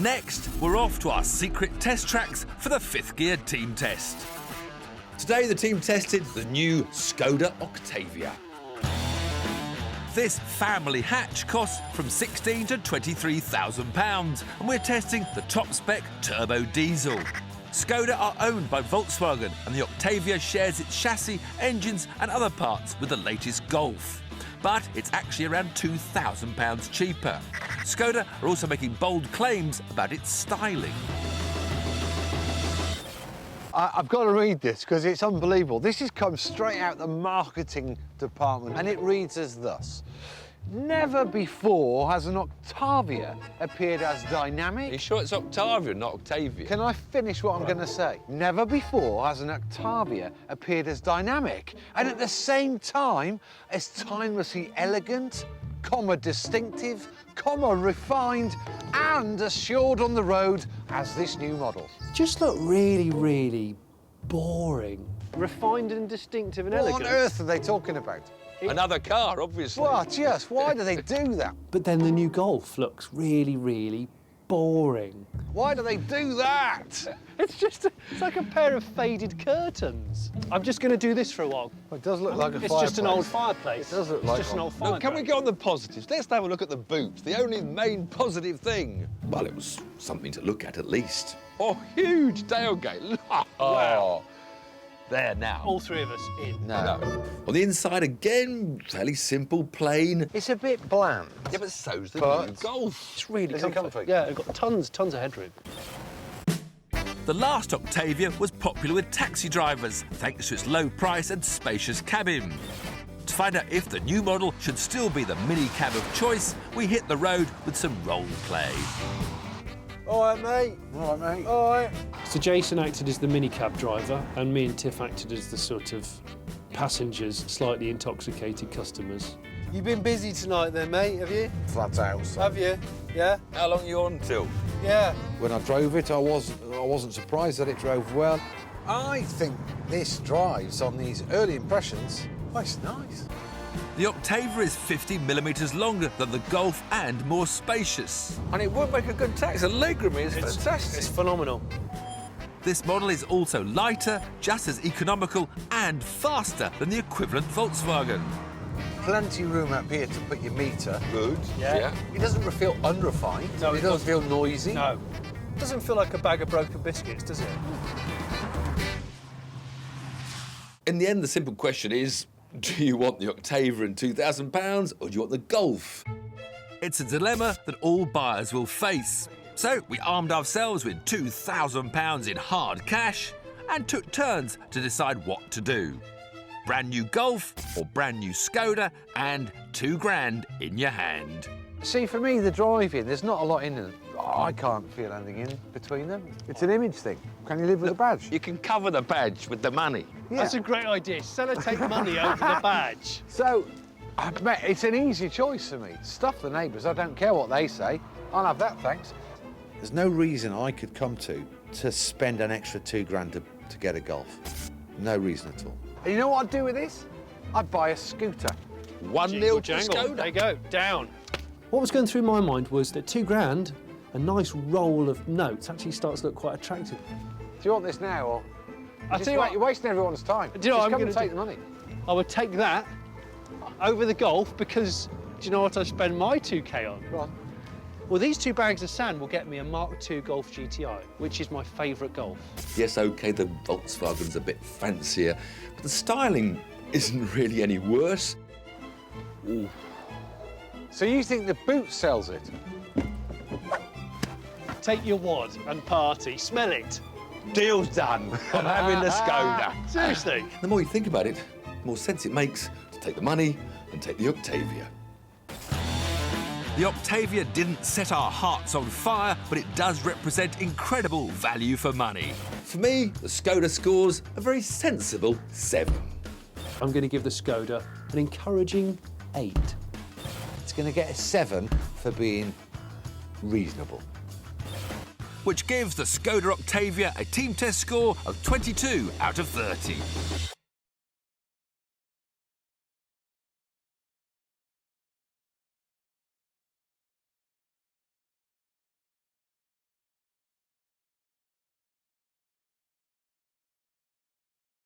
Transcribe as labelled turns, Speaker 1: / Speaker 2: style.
Speaker 1: Next, we're off to our secret test tracks for the fifth gear team test.
Speaker 2: Today, the team tested the new Skoda Octavia.
Speaker 1: This family hatch costs from £16,000 to £23,000, and we're testing the top-spec turbo diesel. Skoda are owned by Volkswagen, and the Octavia shares its chassis, engines and other parts with the latest Golf. But it's actually around £2,000 cheaper. Skoda are also making bold claims about its styling.
Speaker 3: I've got to read this because it's unbelievable. This has come straight out the marketing department, and it reads as thus. Never before has an Octavia appeared as dynamic.
Speaker 2: Are you sure it's Octavia, not Octavia?
Speaker 3: Can I finish what I'm going to say? Never before has an Octavia appeared as dynamic and at the same time as timelessly elegant, distinctive, refined and assured on the road as this new model.
Speaker 4: Just look really, really boring. Refined and distinctive and elegant.
Speaker 3: What on earth are they talking about?
Speaker 2: Another car, obviously.
Speaker 3: What? Just why do they do that?
Speaker 4: But then the new Golf looks really, really boring.
Speaker 3: Why do they do that?
Speaker 4: It's like a pair of faded curtains. I'm just going to do this for a while.
Speaker 3: Well, it does look like a fireplace.
Speaker 4: It's just an old fireplace.
Speaker 3: It does look
Speaker 4: it's
Speaker 3: like
Speaker 4: just
Speaker 3: one.
Speaker 4: an old fireplace.
Speaker 2: Look, can we go on the positives? Let's have a look at the boot, the only main positive thing.
Speaker 5: Well, it was something to look at least.
Speaker 2: Oh, huge tailgate.
Speaker 4: Wow.
Speaker 2: There now.
Speaker 4: All three of us in.
Speaker 3: No.
Speaker 5: On the inside, again, fairly simple, plain.
Speaker 3: It's a bit bland.
Speaker 2: Yeah, but so's the
Speaker 3: But-
Speaker 2: new Golf.
Speaker 4: It's really
Speaker 3: Is it
Speaker 4: comfy.
Speaker 3: comfy?
Speaker 4: Yeah, it's got tons of headroom.
Speaker 1: The last Octavia was popular with taxi drivers, thanks to its low price and spacious cabin. To find out if the new model should still be the mini cab of choice, we hit the road with some role play.
Speaker 3: All right, mate. All right, mate. All right.
Speaker 4: So Jason acted as the minicab driver, and me and Tiff acted as the sort of passengers, slightly intoxicated customers.
Speaker 6: You've been busy tonight then, mate, have you?
Speaker 3: Flat out. So.
Speaker 6: Have you? Yeah?
Speaker 2: How long are you on till?
Speaker 6: Yeah.
Speaker 3: When I drove it, I wasn't surprised that it drove well. I think this drives on these early impressions. Oh, it's nice.
Speaker 1: The Octavia is 50mm longer than the Golf and more spacious.
Speaker 2: And it would make a good taxi. The legroom is fantastic.
Speaker 4: It's phenomenal.
Speaker 1: This model is also lighter, just as economical and faster than the equivalent Volkswagen.
Speaker 3: Plenty of room up here to put your meter.
Speaker 2: Good.
Speaker 4: Yeah.
Speaker 3: It doesn't feel unrefined.
Speaker 4: No,
Speaker 3: it doesn't feel noisy.
Speaker 4: No. Doesn't feel like a bag of broken biscuits, does it?
Speaker 5: In the end, the simple question is, do you want the Octavia and £2,000 or do you want the Golf?
Speaker 1: It's a dilemma that all buyers will face. So we armed ourselves with £2,000 in hard cash and took turns to decide what to do. Brand new Golf or brand new Skoda and £2,000 in your hand.
Speaker 3: See, for me, the driving, there's not a lot in it. I can't feel anything in between them. It's an image thing. Can you live with a badge?
Speaker 2: You can cover the badge with the money.
Speaker 3: Yeah.
Speaker 4: That's a great idea. Sellotape money over the badge.
Speaker 3: So, I bet it's an easy choice for me. Stuff the neighbours. I don't care what they say. I'll have that, thanks. There's no reason I could come to spend an extra £2,000 to get a Golf. No reason at all. And you know what I'd do with this? I'd buy a scooter.
Speaker 2: 1-0
Speaker 4: Jingle,
Speaker 2: to
Speaker 4: jangle.
Speaker 2: Skoda.
Speaker 4: There you go, down. What was going through my mind was that £2,000, a nice roll of notes, actually starts to look quite attractive.
Speaker 3: Do you want this now, or?
Speaker 4: I'll tell you what,
Speaker 3: You're wasting everyone's time.
Speaker 4: Do you know what
Speaker 3: Just
Speaker 4: I'm
Speaker 3: come and
Speaker 4: gonna
Speaker 3: take
Speaker 4: do?
Speaker 3: the money.
Speaker 4: I would take that over the Golf because do you know what I spend my 2K on?
Speaker 3: Go on.
Speaker 4: Well, these 2 bags of sand will get me a Mark II Golf GTI, which is my favourite Golf.
Speaker 5: Yes, OK, the Volkswagen's a bit fancier, but the styling isn't really any worse.
Speaker 3: Ooh. So you think the boot sells it?
Speaker 4: Take your wad and party. Smell it.
Speaker 2: Deal's done. I'm having the Skoda.
Speaker 4: Seriously.
Speaker 5: The more you think about it, the more sense it makes to take the money and take the Octavia.
Speaker 1: The Octavia didn't set our hearts on fire, but it does represent incredible value for money.
Speaker 5: For me, the Skoda scores a very sensible 7.
Speaker 4: I'm going to give the Skoda an encouraging 8.
Speaker 3: It's going to get a 7 for being reasonable.
Speaker 1: Which gives the Skoda Octavia a team test score of 22 out of 30.